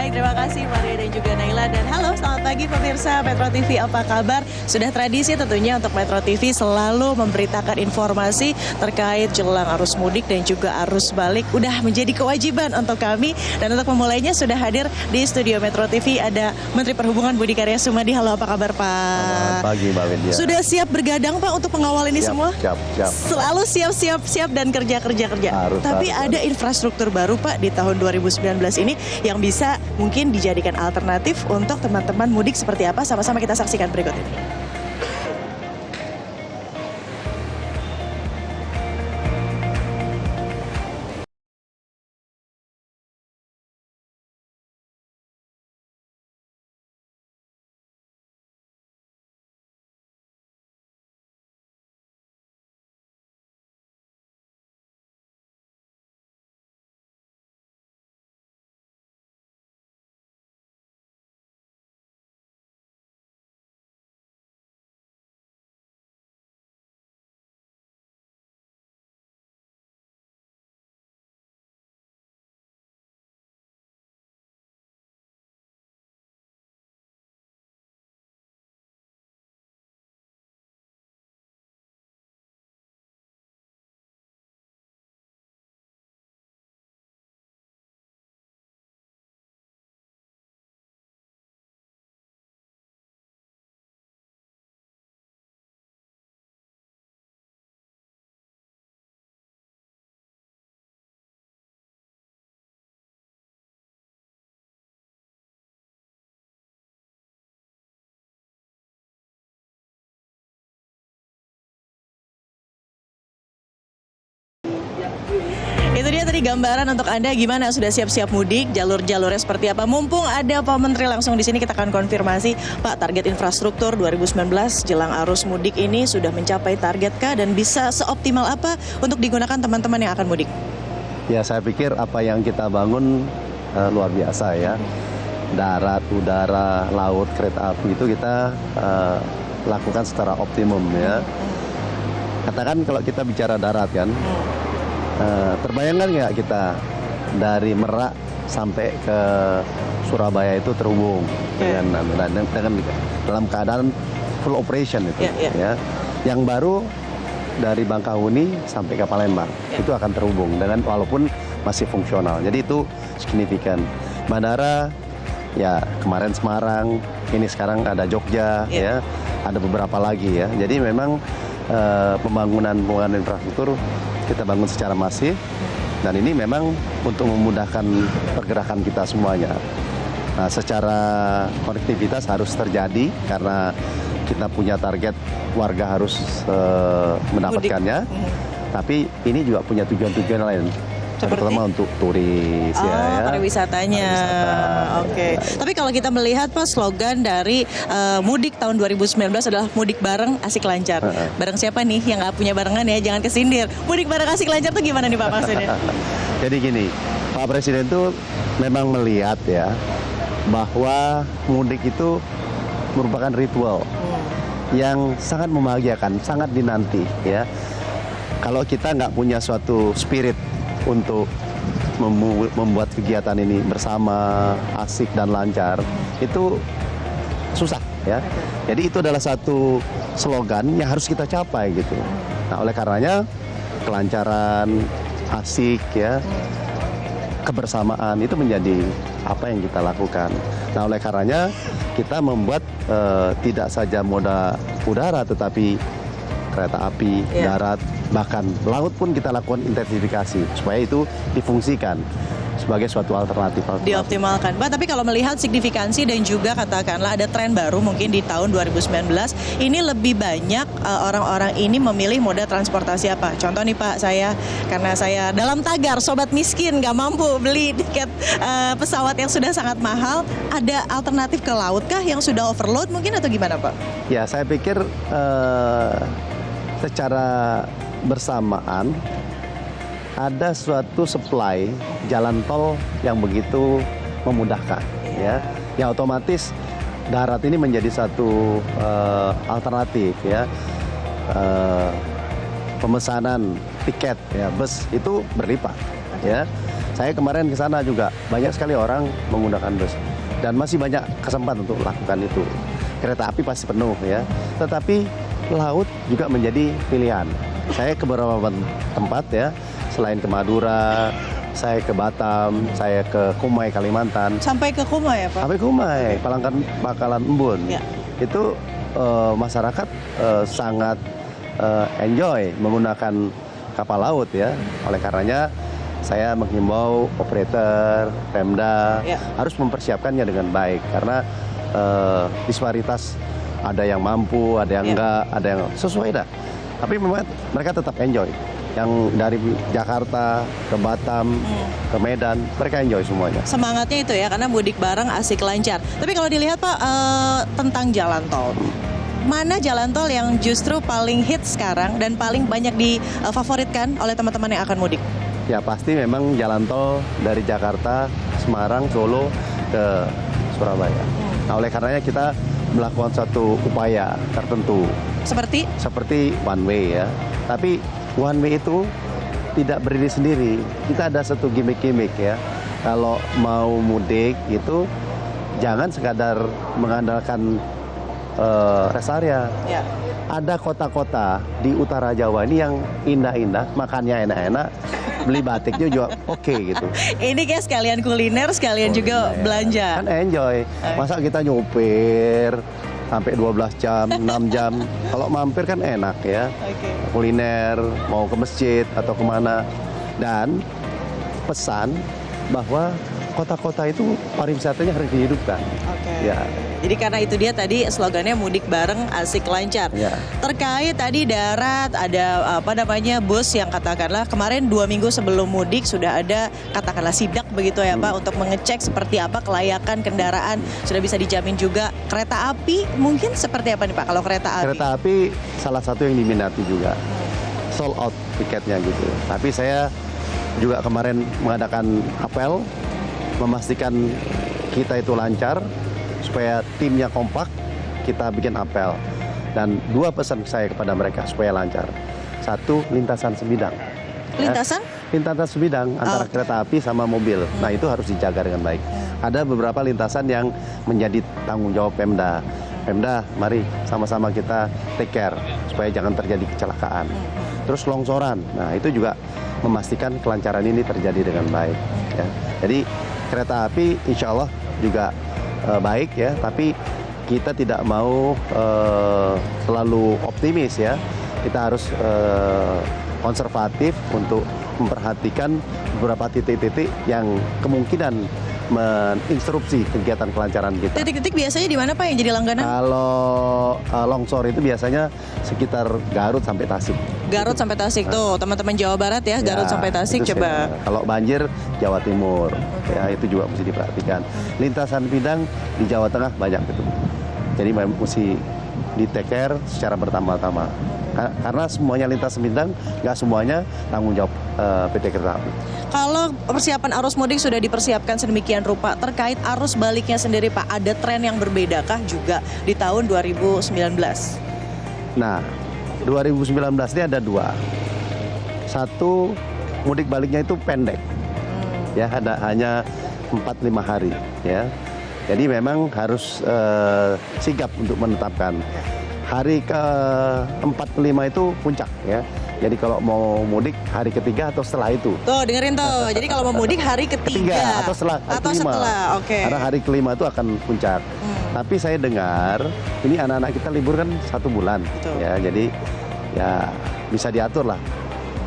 Baik, terima kasih Maria dan juga Naila. Dan halo, selamat pagi pemirsa Metro TV, apa kabar? Sudah tradisi tentunya untuk Metro TV selalu memberitakan informasi terkait jelang arus mudik dan juga arus balik. Udah menjadi kewajiban untuk kami. Dan untuk memulainya sudah hadir di studio Metro TV ada Menteri Perhubungan Budi Karya Sumadi. Halo, apa kabar Pak? Selamat pagi Mbak Widya. Sudah siap bergadang Pak untuk mengawal ini semua? Siap. Selalu siap dan kerja. Tapi ada infrastruktur baru Pak di tahun 2019 ini yang bisa mungkin dijadikan alternatif untuk teman-teman mudik seperti apa, sama-sama kita saksikan berikut ini. Itu dia tadi gambaran untuk Anda gimana sudah siap-siap mudik, jalur-jalurnya seperti apa. Mumpung ada Pak Menteri langsung di sini, kita akan konfirmasi. Pak, target infrastruktur 2019 jelang arus mudik ini sudah mencapai targetkah dan bisa seoptimal apa untuk digunakan teman-teman yang akan mudik? Ya, saya pikir apa yang kita bangun luar biasa ya. Darat, udara, laut, kereta api itu kita lakukan secara optimum ya. Katakan kalau kita bicara darat kan, terbayangkan nggak kita dari Merak sampai ke Surabaya itu terhubung dengan dalam keadaan full operation itu ya. Yang baru dari Bangkahuni sampai ke Palembang itu akan terhubung dengan walaupun masih fungsional. Jadi itu signifikan. Bandara ya kemarin Semarang, ini sekarang ada Jogja ya, ada beberapa lagi ya. Jadi memang pembangunan infrastruktur kita bangun secara masif dan ini memang untuk memudahkan pergerakan kita semuanya. Nah, secara konektivitas harus terjadi karena kita punya target warga harus mendapatkannya. Tapi ini juga punya tujuan-tujuan lain. Terutama untuk turis ya. Pariwisatanya. Oke. Tapi kalau kita melihat Pak, slogan dari mudik tahun 2019 adalah mudik bareng asik lancar. Bareng siapa nih yang nggak punya barengan ya, jangan kesindir. Mudik bareng asik lancar tuh gimana nih Pak maksudnya? Jadi gini, Pak Presiden tuh memang melihat ya bahwa mudik itu merupakan ritual yang sangat membahagiakan, sangat dinanti ya. Kalau kita nggak punya suatu spirit untuk membuat kegiatan ini bersama asik dan lancar, itu susah ya. Jadi itu adalah satu slogan yang harus kita capai gitu. Nah, oleh karenanya kelancaran, asik ya, kebersamaan itu menjadi apa yang kita lakukan. Nah, oleh karenanya kita membuat tidak saja moda udara tetapi kereta api, darat, bahkan laut pun kita lakukan intensifikasi supaya itu difungsikan sebagai suatu alternatif. Dioptimalkan. Pak, tapi kalau melihat signifikansi dan juga katakanlah ada tren baru mungkin di tahun 2019, ini lebih banyak orang-orang ini memilih moda transportasi apa? Contoh nih Pak, karena saya dalam tagar sobat miskin nggak mampu beli tiket pesawat yang sudah sangat mahal, ada alternatif ke laut kah yang sudah overload mungkin atau gimana Pak? Ya, saya pikir secara bersamaan ada suatu supply jalan tol yang begitu memudahkan ya. Ya otomatis darat ini menjadi satu alternatif ya. Pemesanan tiket ya bus itu berlipat ya. Saya kemarin ke sana juga banyak sekali orang menggunakan bus dan masih banyak kesempatan untuk melakukan itu. Kereta api pasti penuh ya, tetapi laut juga menjadi pilihan. Saya ke beberapa tempat ya, selain ke Madura, saya ke Batam, saya ke Kumai Kalimantan. Sampai ke Kumai ya Pak? Sampai Kumai, Pangkalan Embun. Ya. Itu masyarakat sangat enjoy menggunakan kapal laut ya. Oleh karenanya saya menghimbau operator, Pemda Ya. harus mempersiapkannya dengan baik karena disparitas, ada yang mampu, ada yang Ya. enggak, ada yang sesuai dah. Tapi memang mereka tetap enjoy. Yang dari Jakarta ke Batam, ke Medan, mereka enjoy semuanya. Semangatnya itu ya, karena mudik bareng asik lancar. Tapi kalau dilihat Pak, tentang jalan tol, mana jalan tol yang justru paling hits sekarang dan paling banyak difavoritkan oleh teman-teman yang akan mudik? Ya pasti memang jalan tol dari Jakarta, Semarang, Solo ke Surabaya. Nah oleh karenanya kita melakukan satu upaya tertentu seperti one way ya. Tapi one way itu tidak berdiri sendiri. Kita ada satu gimmick-gimmick ya. Kalau mau mudik itu jangan sekadar mengandalkan rest area. Ya. Ada kota-kota di utara Jawa ini yang indah-indah, makannya enak-enak, beli batiknya juga oke gitu. Ini kayak sekalian kuliner, sekalian juga belanja. Kan enjoy. Masa kita nyupir sampai 12 jam, 6 jam. Kalau mampir kan enak ya. Oke. Kuliner, mau ke masjid atau kemana. Dan pesan bahwa kota-kota itu pariwisatanya harus dihidupkan. Oke. Ya. Jadi karena itu dia tadi slogannya mudik bareng asik lancar. Ya. Terkait tadi darat ada bus yang katakanlah kemarin 2 minggu sebelum mudik sudah ada katakanlah sidak begitu ya Pak untuk mengecek seperti apa kelayakan kendaraan, sudah bisa dijamin juga. Kereta api mungkin seperti apa nih Pak kalau kereta api? Kereta api salah satu yang diminati juga. Sold out tiketnya gitu. Tapi saya juga kemarin mengadakan apel memastikan kita itu lancar supaya timnya kompak. Kita bikin apel dan 2 pesan saya kepada mereka supaya lancar. 1, lintasan sebidang. Lintasan? Lintasan sebidang antara Oh. kereta api sama mobil. Nah itu harus dijaga dengan baik. Ada beberapa lintasan yang menjadi tanggung jawab Pemda. Pemda, mari sama-sama kita take care supaya jangan terjadi kecelakaan. Terus longsoran, nah itu juga memastikan kelancaran ini terjadi dengan baik. Ya. Jadi kereta api insya Allah juga baik ya, tapi kita tidak mau terlalu optimis ya. Kita harus konservatif untuk memperhatikan beberapa titik-titik yang kemungkinan menginstruksi kegiatan kelancaran kita. Titik-titik biasanya di mana Pak yang jadi langganan? Kalau longsor itu biasanya sekitar Garut sampai Tasik. Garut sampai Tasik tuh teman-teman Jawa Barat ya, Garut sampai Tasik itu coba. Kalau banjir Jawa Timur, ya itu juga mesti diperhatikan. Lintasan bidang di Jawa Tengah banyak itu. Jadi mesti di take care secara bertama-tama. Karena semuanya lintas bidang, nggak semuanya tanggung jawab PT Kereta Api. Kalau persiapan arus mudik sudah dipersiapkan sedemikian rupa, terkait arus baliknya sendiri Pak, ada tren yang berbedakah juga di tahun 2019? Nah, 2019 ini ada 2. 1, mudik baliknya itu pendek. Ya, ada hanya 4-5 hari ya. Jadi memang harus sigap untuk menetapkan. Hari ke-4 ke-5 itu puncak ya. Jadi kalau mau mudik hari ketiga atau setelah itu. Tuh dengerin tuh, jadi kalau mau mudik hari ketiga Atau setelah atau kelima. setelah, oke. Karena hari ke-5 itu akan puncak. Tapi saya dengar ini anak-anak kita libur kan 1 bulan. Betul. Ya, jadi ya bisa diatur lah.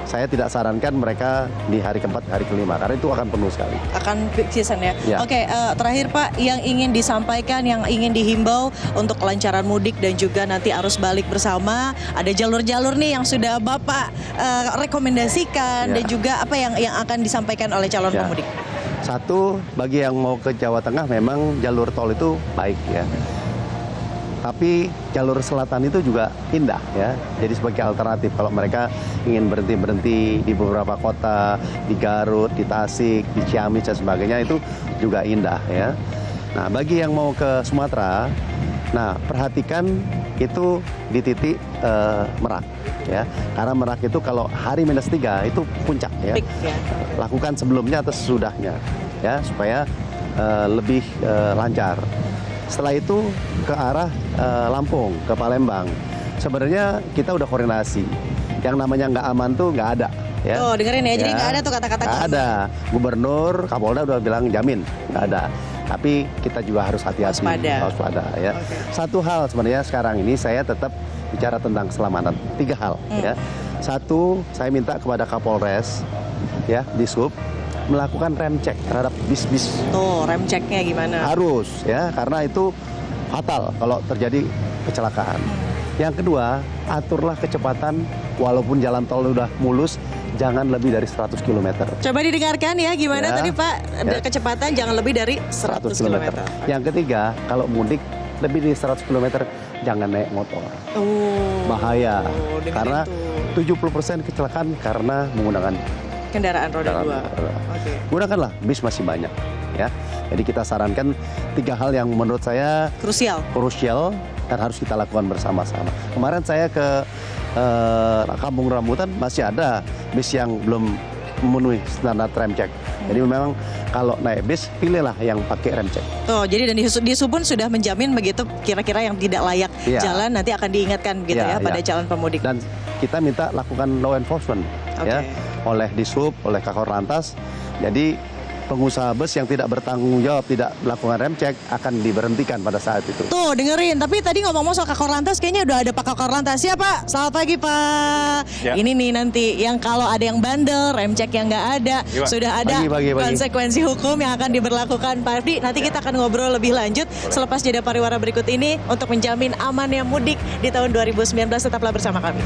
Saya tidak sarankan mereka di hari ke-4, hari ke-5 karena itu akan penuh sekali. Akan peak season ya. Ya. Oke, terakhir Pak, yang ingin disampaikan, yang ingin dihimbau untuk kelancaran mudik dan juga nanti arus balik bersama, ada jalur-jalur nih yang sudah Bapak rekomendasikan Ya. dan juga apa yang akan disampaikan oleh calon Ya. pemudik. 1, bagi yang mau ke Jawa Tengah memang jalur tol itu baik ya. Tapi jalur selatan itu juga indah ya. Jadi sebagai alternatif kalau mereka ingin berhenti-berhenti di beberapa kota, di Garut, di Tasik, di Ciamis dan sebagainya itu juga indah ya. Nah, bagi yang mau ke Sumatera, Nah, perhatikan itu di titik Merak ya. Karena Merak itu kalau hari -3 itu puncak ya. Peak ya. Lakukan sebelumnya atau sesudahnya ya supaya lebih lancar. Setelah itu ke arah Lampung, ke Palembang. Sebenarnya kita udah koordinasi. Yang namanya nggak aman tuh nggak ada. Ya. Oh, dengerin ya. Jadi Ya. nggak ada tuh kata-kata Nggak kunci. ada. Gubernur, Kapolda udah bilang jamin nggak ada. Tapi kita juga harus hati-hati, Waspada. ya. Oke. Satu hal sebenarnya sekarang ini saya tetap bicara tentang keselamatan. 3 hal ya. Satu, saya minta kepada Kapolres ya, Dishub melakukan rem cek terhadap bis-bis. Tuh, rem ceknya gimana? Harus ya, karena itu fatal kalau terjadi kecelakaan. Yang kedua, aturlah kecepatan walaupun jalan tol udah mulus, jangan lebih dari 100 km. Coba didengarkan ya gimana Ya. tadi Pak, Ya. kecepatan jangan lebih dari 100 km. Yang ketiga, kalau mudik lebih dari 100 km jangan naik motor. Oh, Bahaya. dengerin Karena tuh. 70% kecelakaan karena menggunakan Kendaraan roda kendaraan 2. roda. Oke. Gunakanlah, bis masih banyak ya. Jadi kita sarankan 3 hal yang menurut saya Krusial. krusial dan harus kita lakukan bersama-sama. Kemarin saya ke Kampung Rambutan masih ada bis yang belum memenuhi standar rem cek. Jadi memang kalau naik bis pilihlah yang pakai rem cek. Tuh, jadi dan di Sub pun sudah menjamin begitu kira-kira yang tidak layak Iya. jalan nanti akan diingatkan gitu Iya, ya pada iya. calon pemudik. Dan kita minta lakukan law enforcement ya Oke. oleh Dishub, oleh Kakor Lantas. Jadi pengusaha bus yang tidak bertanggung jawab, tidak melakukan rem cek akan diberhentikan pada saat itu. Tuh, dengerin. Tapi tadi ngomong soal Kakor Lantas, kayaknya udah ada Pak Kakor Lantas. Ya, Pak. Selamat pagi, Pak. Ya. Ini nih nanti yang kalau ada yang bandel, rem cek yang nggak ada, Iya, Pak. sudah ada Pagi. konsekuensi hukum yang akan diberlakukan. Pak Ardi, nanti kita akan ngobrol lebih lanjut selepas jeda pariwara berikut ini untuk menjamin amannya mudik di tahun 2019. Tetaplah bersama kami.